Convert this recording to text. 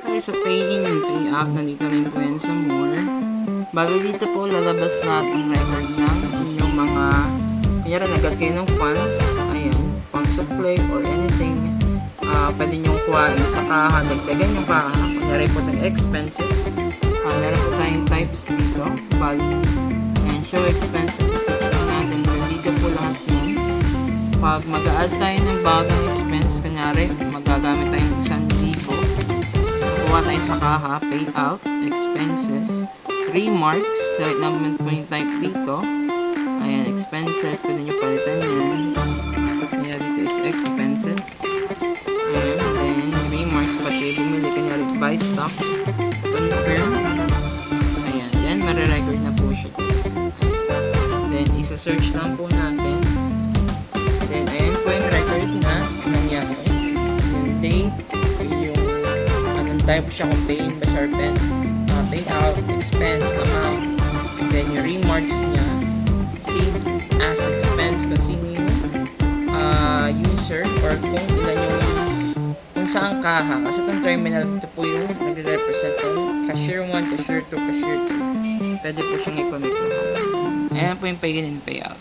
Tayo sa pay in and pay out, nandito rin po yan sa more. Bago dito po, lalabas lahat ng record ng inyong mga, kanyara nagad kayo ng funds, ayan, pang supply or anything, pwede nyo kuhain sa kaha, dagdagan yung kaha, kanyari po tayong expenses, meron po tayong types dito, bali, and show expenses sa section natin, nandito po lahat yan. Pag mag-a-add tayo ng bagong expense, kanyari, magagamit tayo ng 1,000. So, kuha tayo sa kaha, payout, expenses, remarks, select naman po yung type dito. Ayan, expenses, pwede nyo palitan yan. Kanya dito is expenses. Ayan, then remarks, pag kayo bumili, kanyari buy stocks, confirm. Ayan, then marirecord na po siya. Ayan. Then, isa-search lang po natin. Then, ayan po yung record na nangyari. Yung date, yung anong type siya, kung pay in ba siya or payout, expense, amount, and then yung remarks niya, save as expense kung sino yung user or kung ilan yung kung saan kaha. Kasi itong terminal, ito po yung nagre-represent yung cashier 1, cashier 2, cashier 3. Pwede po siyang i-connect mo. Ayan po yung pay in and payout.